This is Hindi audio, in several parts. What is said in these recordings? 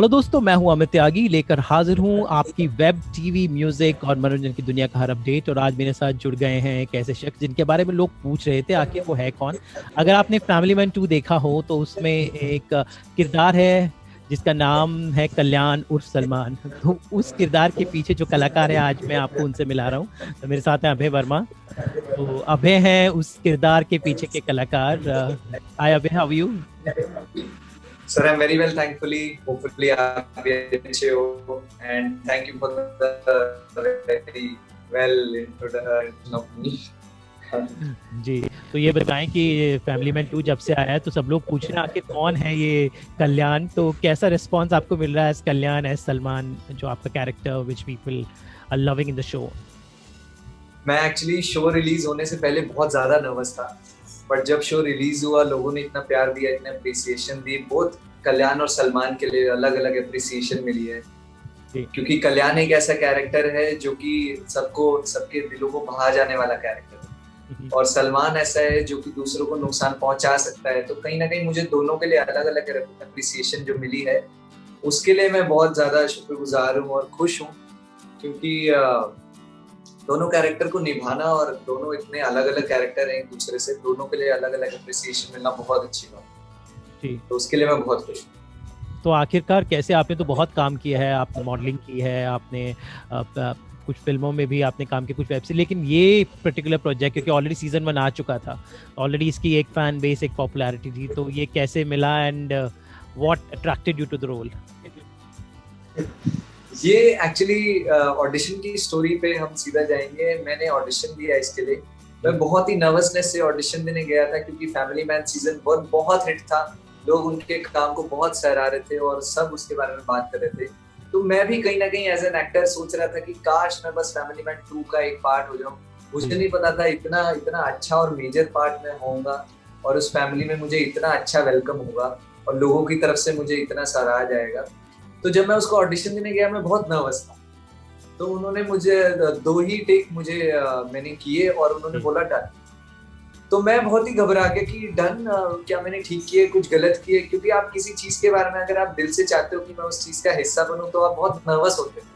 हेलो दोस्तों, मैं हूं अमित त्यागी, लेकर हाजिर हूं आपकी वेब, टीवी, म्यूजिक और मनोरंजन की दुनिया का हर अपडेट। और आज मेरे साथ जुड़ गए हैं एक ऐसे शख्स जिनके बारे में लोग पूछ रहे थे आखिर वो है कौन। अगर आपने फैमिली मैन 2 देखा हो तो उसमें एक किरदार है जिसका नाम है कल्याण उर्फ सलमान। तो उस किरदार के पीछे जो कलाकार है आज मैं आपको उनसे मिला रहा हूँ। तो मेरे साथ हैं अभय वर्मा। तो अभय हैं उस किरदार के पीछे के कलाकार। Hi Abhay, how are you? Sir, I'm very well, thankfully. Hopefully, आप भी अच्छे हो. And thank you for the very well introduction of me. जी, तो ये बताएं कि फैमिली मैन 2 जब से आया है तो सब लोग पूछ रहे हैं आखिर कौन है ये कल्याण। तो कैसा रिस्पांस आपको मिल रहा है एज कल्याण, एज सलमान, जो आपका character which people are loving in the show? मैं एक्चुअली शो रिलीज होने से पहले बहुत ज्यादा नर्वस था, बट जब शो रिलीज हुआ लोगों ने इतना प्यार दिया, इतना अप्रिसिएशन दी। बहुत कल्याण और सलमान के लिए अलग अलग अप्रिसिएशन मिली है, क्योंकि कल्याण एक ऐसा कैरेक्टर है जो कि सबके दिलों को भा जाने वाला कैरेक्टर है, और सलमान ऐसा है जो कि दूसरों को नुकसान पहुंचा सकता है। तो कहीं ना कहीं मुझे दोनों के लिए अलग अलग अप्रिसिएशन जो मिली है उसके लिए मैं बहुत ज्यादा शुक्रगुजार हूँ और खुश हूँ, क्योंकि दोनों कैरेक्टर को निभाना, और दोनों इतने अलग अलग कैरेक्टर हैं एक दूसरे से, दोनों के लिए अलग अलग अप्रिसिएशन मिलना बहुत अच्छी बात है। तो उसके लिए मैं बहुत खुश हूँ। तो आखिरकार कैसे, आपने तो बहुत काम किया है, आपने मॉडलिंग की है, आपने कुछ फिल्मों में भी आपने काम किया, कुछ वेब सीरीज, लेकिन ये पर्टिकुलर प्रोजेक्ट क्योंकि ऑलरेडी सीजन 1 आ चुका था, ऑलरेडी इसकी एक फैन बेस, एक पॉपुलैरिटी थी, तो ये कैसे मिला and what attracted you to the role? ये एक्चुअली ऑडिशन की स्टोरी पे हम सीधा जाएंगे। मैंने ऑडिशन दिया इसके लिए, मैं बहुत ही नर्वसनेस से ऑडिशन देने गया था, क्योंकि फैमिली मैन सीजन 1 बहुत हिट था, लोग उनके काम को बहुत सराह रहे थे और सब उसके बारे में बात कर रहे थे। तो मैं भी कहीं ना कहीं एज एन एक्टर सोच रहा था कि काश मैं बस फैमिली मैन 2 का एक पार्ट हो जाऊं। मुझे नहीं पता था इतना इतना अच्छा और मेजर पार्ट में होऊंगा, और उस फैमिली में मुझे इतना अच्छा वेलकम होगा और लोगों की तरफ से मुझे इतना सराहा जाएगा। तो जब मैं उसको ऑडिशन देने गया मैं बहुत नर्वस था। तो उन्होंने मुझे 2 ही टेक मैंने किए और उन्होंने बोला डन। तो मैं बहुत ही घबरा गया कि डन, क्या मैंने ठीक किए, कुछ गलत किए? क्योंकि आप किसी चीज के बारे में अगर आप दिल से चाहते हो कि मैं उस चीज का हिस्सा बनूं तो आप बहुत नर्वस होते हो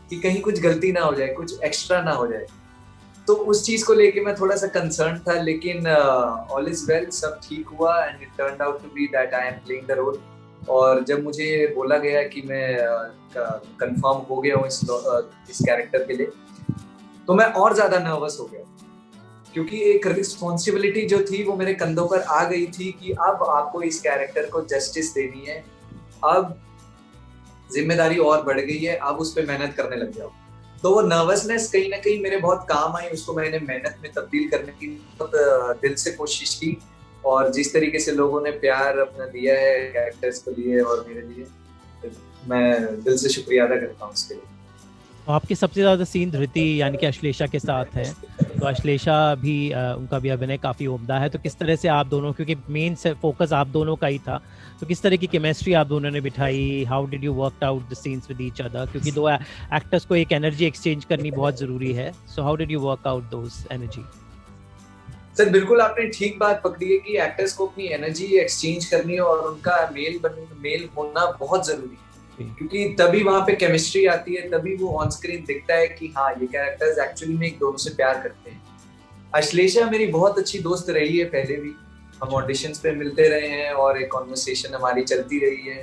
कि कहीं कुछ गलती ना हो जाए, कुछ एक्स्ट्रा ना हो जाए। तो उस चीज को लेके मैं थोड़ा सा कंसर्न था, लेकिन ऑल इज वेल, सब ठीक हुआ and it turned out to be that I am playing the role. और जब मुझे बोला गया कि मैं कंफर्म हो गया हूँ इस कैरेक्टर के लिए, तो मैं और ज्यादा नर्वस हो गया, क्योंकि एक रिस्पॉन्सिबिलिटी जो थी वो मेरे कंधों पर आ गई थी कि अब आपको इस कैरेक्टर को जस्टिस देनी है, अब जिम्मेदारी और बढ़ गई है, अब उस पर मेहनत करने लग जाओ। तो वो नर्वसनेस कहीं ना कहीं मेरे बहुत काम आई, उसको मैंने मेहनत में तब्दील करने की बहुत दिल से कोशिश की, और जिस तरीके से लोगों ने प्यार अपना दिया है कैरेक्टर्स को लिए और मेरे लिए, मैं दिल से शुक्रिया अदा करता हूँ उसके लिए। तो आपके सबसे ज्यादा सीन धृति यानी कि अश्लेषा के साथ है, तो अश्लेषा भी उनका भी अभिनय काफी उम्दा है। तो किस तरह से आप दोनों, क्योंकि मेन फोकस आप दोनों का ही था, तो किस तरह की केमिस्ट्री आप दोनों ने बिठाई? How did you work out the scenes with each other? क्योंकि 2 एक्टर्स को एक एनर्जी एक्सचेंज करनी बहुत जरूरी है, so how did you work out those energy? Sir बिल्कुल आपने ठीक बात पकड़ी है कि एक्टर्स को अपनी एनर्जी एक्सचेंज करनी है और उनका मेल होना बहुत जरूरी है, क्योंकि तभी वहां पे केमिस्ट्री आती है, तभी वो ऑन स्क्रीन दिखता है कि हाँ ये कैरेक्टर्स एक्चुअली में एक दोनों से प्यार करते हैं। अश्लेषा मेरी बहुत अच्छी दोस्त रही है, पहले भी हम ऑडिशंस पे मिलते रहे हैं और एक कॉन्वर्सेशन हमारी चलती रही है।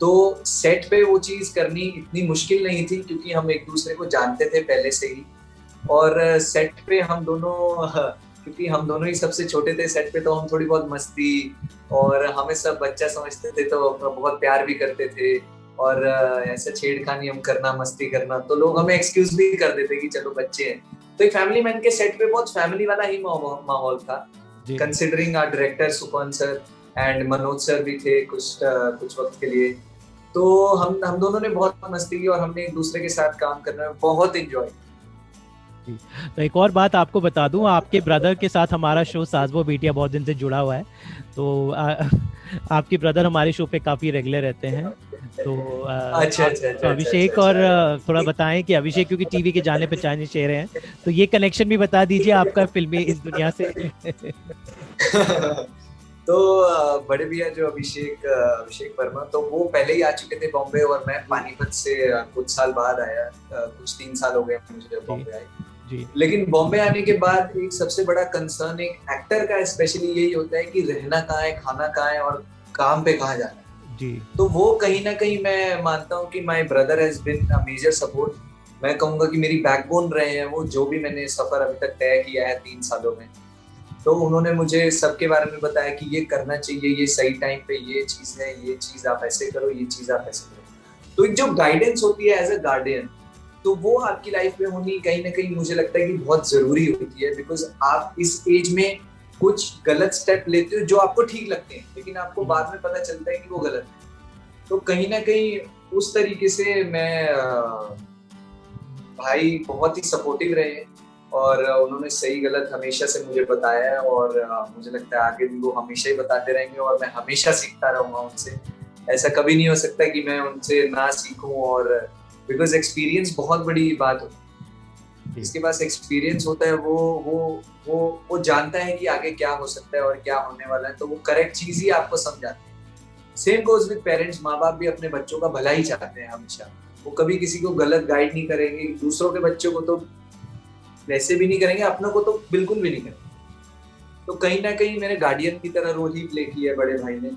तो सेट पे वो चीज करनी इतनी मुश्किल नहीं थी, क्योंकि हम एक दूसरे को जानते थे पहले से ही, और सेट पे हम दोनों क्योंकि हम दोनों ही सबसे छोटे थे सेट पे, तो हम थोड़ी बहुत मस्ती, और हमें सब बच्चा समझते थे तो बहुत प्यार भी करते थे, और ऐसा छेड़खानी हम करना, मस्ती करना, तो लोग हमें एक्सक्यूज भी कर देते कि चलो बच्चे हैं। तो एक फैमिली मैन के सेट पे बहुत फैमिली वाला ही माहौल था, considering our director Supan sir and Manoj sir भी थे कुछ वक्त के लिए। तो हम दोनों ने बहुत मस्ती की और हमने एक दूसरे के साथ काम करना में बहुत एंजॉय। तो एक और बात आपको बता दूं, आपके ब्रदर के साथ हमारा शो साजबो बेटिया बहुत दिन से जुड़ा हुआ है, तो आपके ब्रदर हमारे शो पे काफी रेगुलर रहते हैं। तो अच्छा, तो अभिषेक और थोड़ा बताएं कि अभिषेक क्योंकि टीवी के जाने पहचाने चेहरे हैं, तो ये कनेक्शन भी बता दीजिए आपका फिल्मी इस दुनिया से। तो बड़े भैया जो अभिषेक वर्मा, तो वो पहले ही आ चुके थे बॉम्बे, और मैं पानीपत से कुछ साल बाद आया, कुछ 3 साल हो गए मुझे जब बॉम्बे आए। जी लेकिन बॉम्बे आने के बाद एक सबसे बड़ा कंसर्न एक एक्टर का स्पेशली यही होता है कि रहना कहाँ है, खाना कहाँ है, और काम पे कहाँ जाना है। जी तो वो कहीं ना कहीं मैं मानता हूँ कि my brother has been a major support. मैं कहूंगा कि मेरी बैकबोन रहे हैं वो, जो भी मैंने सफर अभी तक तय किया है 3 सालों में। तो उन्होंने मुझे सबके बारे में बताया कि ये करना चाहिए, ये सही टाइम पे ये चीज है, ये चीज आप ऐसे करो, ये चीज आप ऐसे करो। तो एक जो गाइडेंस होती है एज अ गार्डियन, तो वो आपकी लाइफ में होनी कहीं ना कहीं मुझे लगता है कि बहुत जरूरी होती है। बिकॉज आप इस एज में कुछ गलत स्टेप लेते हो जो आपको ठीक लगते हैं, लेकिन आपको बाद में पता चलता है कि वो गलत है। तो कहीं ना कहीं उस तरीके से मैं भाई बहुत ही सपोर्टिव रहे, और उन्होंने सही गलत हमेशा से मुझे बताया है, और मुझे लगता है आगे भी वो हमेशा ही बताते रहेंगे, और मैं हमेशा सीखता रहूंगा उनसे। ऐसा कभी नहीं हो सकता कि मैं उनसे ना सीखूं, और बिकॉज एक्सपीरियंस बहुत बड़ी बात होती है। जिसके पास एक्सपीरियंस होता है वो जानता है कि आगे क्या हो सकता है और क्या होने वाला है, तो वो करेक्ट चीज ही आपको समझाते हैं। सेम गोज विद पेरेंट्स, माँ बाप भी अपने बच्चों का भला ही चाहते हैं हमेशा। वो कभी किसी को गलत गाइड नहीं करेंगे, दूसरों के बच्चों को तो वैसे भी नहीं करेंगे, अपनों को तो बिल्कुल भी नहीं करेंगे। तो कहीं ना कहीं मेरे गार्डियन की तरह रोल ही प्ले किया है बड़े भाई ने,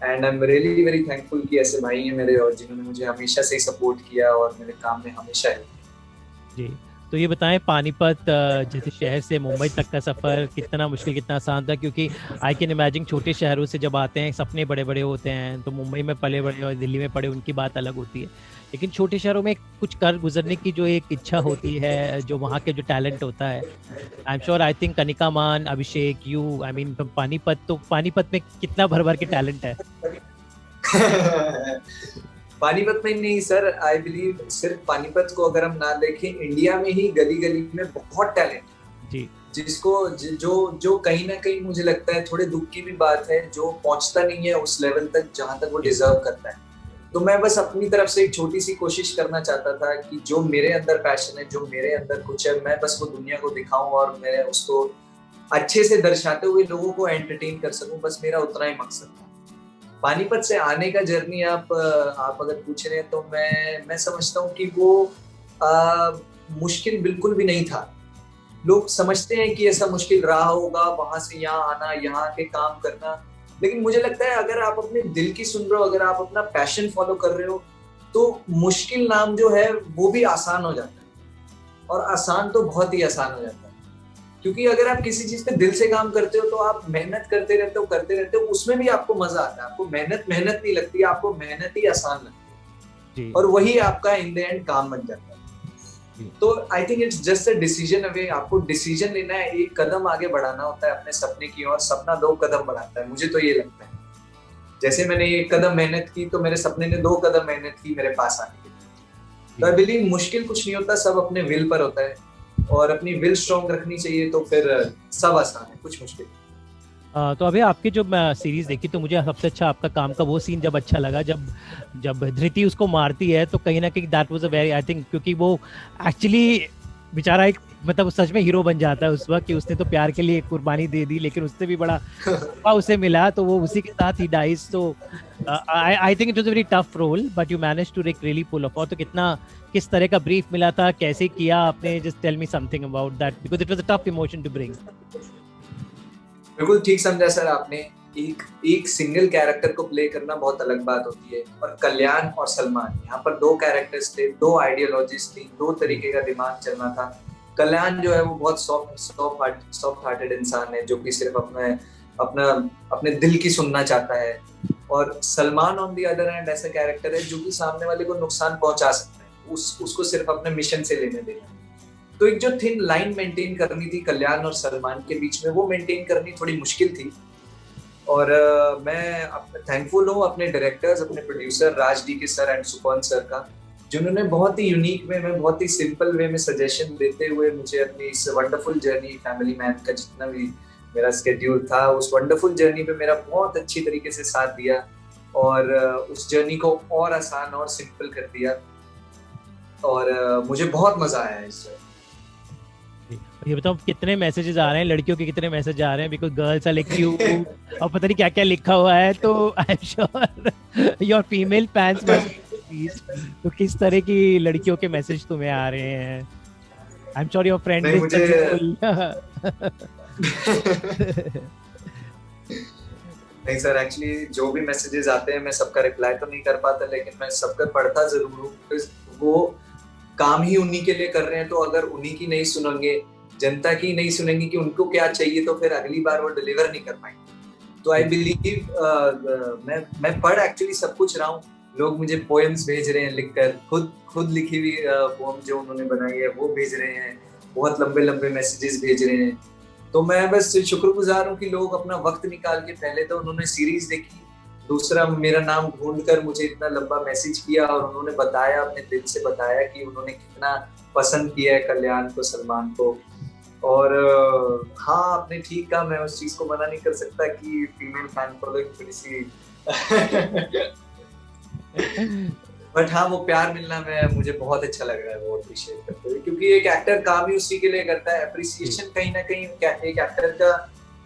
and I am really very thankful कि ऐसे भाई हैं मेरे, और जिन्होंने मुझे हमेशा से ही सपोर्ट किया और मेरे काम में हमेशा हेल्प किया। जी। तो ये बताएं, पानीपत जैसे शहर से मुंबई तक का सफ़र कितना मुश्किल कितना आसान था? क्योंकि आई कैन इमेजिन छोटे शहरों से जब आते हैं सपने बड़े बड़े होते हैं, तो मुंबई में पले बड़े और दिल्ली में पड़े उनकी बात अलग होती है, लेकिन छोटे शहरों में कुछ कर गुजरने की जो एक इच्छा होती है, जो वहाँ के जो टैलेंट होता है, आई am sure I think Kanika मान, अभिषेक, यू, आई मीन पानीपत में कितना भर भर के टैलेंट है। पानीपत में नहीं सर, आई बिलीव सिर्फ पानीपत को अगर हम ना देखें, इंडिया में ही गली गली में बहुत टैलेंट है जी जिसको जो कहीं ना कहीं मुझे लगता है थोड़े दुख की भी बात है, जो पहुंचता नहीं है उस लेवल तक जहां तक वो डिजर्व करता है। तो मैं बस अपनी तरफ से एक छोटी सी कोशिश करना चाहता था कि जो मेरे अंदर पैशन है, जो मेरे अंदर कुछ है, मैं बस वो दुनिया को दिखाऊं, और मैं उसको अच्छे से दर्शाते हुए लोगों को एंटरटेन कर सकूं। बस मेरा उतना ही मकसद था। पानीपत से आने का जर्नी आप अगर पूछ रहे हैं, तो मैं समझता हूँ कि वो मुश्किल बिल्कुल भी नहीं था। लोग समझते हैं कि ऐसा मुश्किल रहा होगा वहां से यहाँ आना, यहाँ के काम करना, लेकिन मुझे लगता है अगर आप अपने दिल की सुन रहे हो, अगर आप अपना पैशन फॉलो कर रहे हो, तो मुश्किल नाम जो है वो भी आसान हो जाता है। और आसान तो बहुत ही आसान हो जाता है, क्योंकि अगर आप किसी चीज पे दिल से काम करते हो तो आप मेहनत करते रहते हो, उसमें भी आपको मजा आता है। आपको मेहनत नहीं लगती, आपको मेहनत ही आसान लगती है, और वही आपका इन द एंड काम बन जाता है। तो I think it's just a decision away. आपको डिसीजन लेना है, एक कदम आगे बढ़ाना होता है अपने सपने की ओर। सपना 2 कदम बढ़ाता है, मुझे तो ये लगता है। जैसे मैंने 1 कदम मेहनत की, तो मेरे सपने ने 2 कदम मेहनत की मेरे पास आने के लिए। तो आई बिलीव मुश्किल कुछ नहीं होता, सब अपने विल पर होता है, और अपनी विल स्ट्रॉन्ग रखनी चाहिए, तो फिर सब आसान है, कुछ मुश्किल। तो अभी आपकी जो सीरीज देखी, तो मुझे सबसे अच्छा आपका काम का वो सीन जब अच्छा लगा, जब जब धृति उसको मारती है, तो कहीं ना कहीं that was a very, I think, क्योंकि वो एक्चुअली बेचारा एक मतलब सच में हीरो बन जाता है उस वक्त, कि उसने तो प्यार के लिए कुर्बानी दे दी, लेकिन उससे भी बड़ा उसे मिला, तो वो उसी के साथ ही डाइज। तो I think it was a very tough role, but you manage to really pull off. तो किस तरह का ब्रीफ मिला था, कैसे किया आपने? Just tell me something about that, because it was a tough emotion to bring. बिल्कुल ठीक समझा सर आपने। एक सिंगल कैरेक्टर को प्ले करना बहुत अलग बात होती है, और कल्याण और सलमान, यहाँ पर 2 कैरेक्टर्स थे, 2 आइडियोलॉजीज थी, 2 तरीके का दिमाग चलना था। कल्याण जो है वो बहुत सॉफ्ट हार्टेड इंसान है, जो कि सिर्फ अपने दिल की सुनना चाहता है, और Salman on the other hand ऐसा कैरेक्टर है जो कि सामने वाले को नुकसान पहुंचा सकता है, उसको सिर्फ अपने मिशन से लेने देना। तो एक जो थिन लाइन मेंटेन करनी थी कल्याण और सलमान के बीच में, वो मेंटेन करनी थोड़ी मुश्किल थी। और मैं थैंकफुल हूँ अपने डायरेक्टर्स, अपने प्रोड्यूसर राज डी के सर एंड सुपर्ण सर का, जिन्होंने बहुत ही यूनिक वे में, बहुत ही सिंपल वे में सजेशन देते हुए मुझे अपनी इस वंडरफुल जर्नी फैमिली मैन का जितना भी मेरा स्केड्यूल था, उस वंडरफुल जर्नी पे मेरा बहुत अच्छी तरीके से साथ दिया, और उस जर्नी को और आसान और सिंपल कर दिया, और मुझे बहुत मजा आया इस ये बताओ कितने मैसेजेस आ रहे हैं, लड़कियों के कितने मैसेज आ रहे हैं, because girls are like you और पता नहीं क्या क्या लिखा हुआ है, तो I am sure your female fans must please. तो किस तरह की लड़कियों के मैसेज तुम्हें आ रहे हैं? आई एम श्योर योर फ्रेंड नहीं, इज मुझे नहीं सर, एक्चुअली जो भी मैसेजेस आते हैं मैं सबका रिप्लाई तो नहीं कर पाता, लेकिन मैं सबका पढ़ता जरूर हूँ, because वो काम ही उन्हीं के लिए कर रहे हैं। तो अगर उन्हीं की नहीं सुनेंगे, जनता की नहीं सुनेंगे कि उनको क्या चाहिए, तो फिर अगली बार वो डिलीवर नहीं कर पाएंगे। तो आई बिलीव मैं पढ़ एक्चुअली सब कुछ रहा हूँ। लोग मुझे पोएम्स भेज रहे हैं लिखकर, खुद लिखी हुई पोएम जो उन्होंने बनाई है वो भेज रहे हैं, बहुत लंबे लंबे मैसेजेस भेज रहे हैं। तो मैं बस शुक्रगुजार हूँ कि लोग अपना वक्त निकाल के, पहले तो उन्होंने सीरीज देखी, दूसरा मेरा नाम ढूंढकर मुझे इतना लंबा मैसेज किया, और उन्होंने बताया, अपने दिल से बताया कि उन्होंने कितना पसंद किया है कल्याण को, सलमान को। और हाँ, आपने ठीक कहा, मैं उस चीज को मना नहीं कर सकता कि फीमेल फैन फॉलोइंग थोड़ी सी बट हाँ, वो प्यार मिलना मुझे बहुत अच्छा लग रहा है, वो अप्रिशिएट करते हुए, क्योंकि एक एक्टर काम ही उसी के लिए करता है। अप्रिसिएशन कहीं ना कहीं एक एक्टर का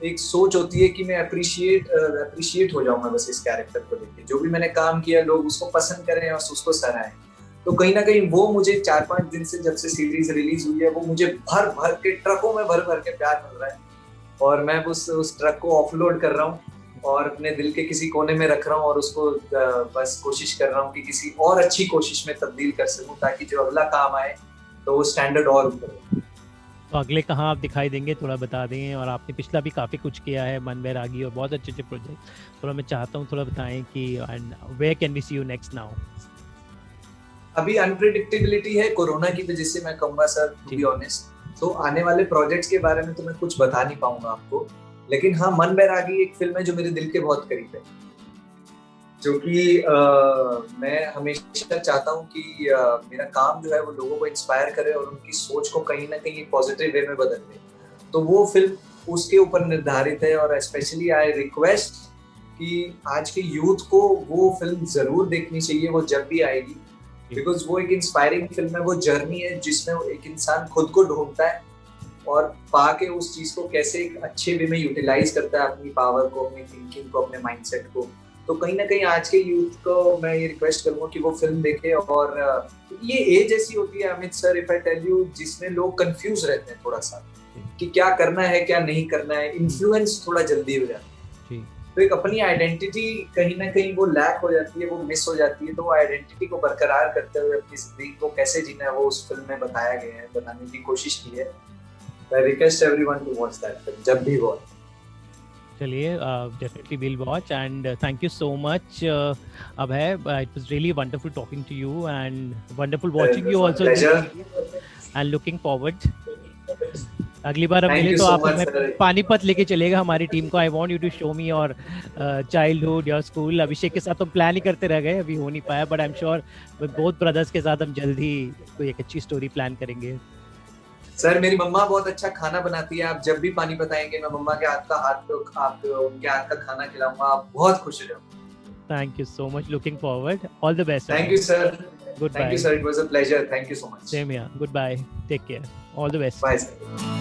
एक सोच होती है कि मैं अप्रिशिएट हो जाऊंगा बस इस कैरेक्टर को लेके, जो भी मैंने काम किया लोग उसको पसंद करें और उसको सराहें। तो कहीं ना कहीं वो मुझे 4-5 दिन से, जब से सीरीज रिलीज हुई है, वो मुझे भर भर के ट्रकों में भर भर के प्यार मिल रहा है, और मैं उस ट्रक को ऑफलोड कर रहा हूँ और अपने दिल के किसी कोने में रख रहा हूँ, और उसको बस कोशिश कर रहा हूँ कि किसी और अच्छी कोशिश में तब्दील कर सकूँ, ताकि जो अगला काम आए तो वो स्टैंडर्ड और ऊपर हो। तो अगले कहाँ आप दिखाई देंगे, थोड़ा बता दें। और आपने पिछला भी काफ़ी कुछ किया है, मन बैरागी और बहुत अच्छे अच्छे प्रोजेक्ट, थोड़ा मैं चाहता हूँ थोड़ा बताएं कि where can we see you next now? अभी अनप्रेडिक्टेबिलिटी है कोरोना की वजह से, मैं कहूँगा सर, टू बी ऑनेस्ट। तो आने वाले प्रोजेक्ट्स के बारे में तो मैं कुछ बता नहीं पाऊंगा आपको, लेकिन हाँ, मन बैरागी एक फिल्म है जो मेरे दिल के बहुत करीब है, जो कि मैं हमेशा चाहता हूँ कि मेरा काम जो है वो लोगों को इंस्पायर करे और उनकी सोच को कहीं ना कहीं पॉजिटिव वे में बदल दे। तो वो फिल्म उसके ऊपर निर्धारित है, और स्पेशली आई रिक्वेस्ट कि आज के यूथ को वो फिल्म जरूर देखनी चाहिए, वो जब भी आएगी, बिकॉज वो एक इंस्पायरिंग फिल्म है। वो जर्नी है जिसमें एक इंसान खुद को ढूंढता है और पाके उस चीज को कैसे एक अच्छे वे में यूटिलाइज करता है, अपनी पावर को, अपनी थिंकिंग को, अपने माइंडसेट को। तो कहीं ना कहीं आज के यूथ को मैं ये रिक्वेस्ट करूंगा कि वो फिल्म देखे। और ये एज ऐसी होती है Amit sir, if I tell you, जिसमें लोग कंफ्यूज रहते हैं थोड़ा सा कि क्या करना है क्या नहीं करना है, इन्फ्लुएंस थोड़ा जल्दी हो जाता है। तो एक अपनी आइडेंटिटी कहीं ना कहीं वो लैक हो जाती है, वो मिस हो जाती है। तो वो आइडेंटिटी को बरकरार करते हुए अपनी जिंदगी को कैसे जीना है, वो उस फिल्म में बताया गया है, बताने की कोशिश की है। I request everyone to watch that film जब भी वो। चलिए, definitely we'll watch, and thank you so much Abhay, it was really wonderful talking to you and wonderful watching you also, and looking forward अगली बार हम मिले तो आप हमें पानीपत लेके चलेगा हमारी टीम को। I want you to show me your childhood, your school. Abhishek के साथ तो प्लान ही करते रह गए, अभी हो नहीं पाया, but I am sure both brothers के साथ हम जल्द ही कोई एक अच्छी स्टोरी प्लान करेंगे। सर, मेरी मम्मा बहुत अच्छा खाना बनाती है, आप जब भी पानीपत आएंगे मैं मम्मा के हाथ का उनके हाथ का खाना खिलाऊंगा, आप बहुत खुश हो जाओगे। Thank you so much, looking forward, all the best. Thank you sir, goodbye. Thank you sir, it was a pleasure, thank you so much. Same here, goodbye, take care, all the best. Bye sir.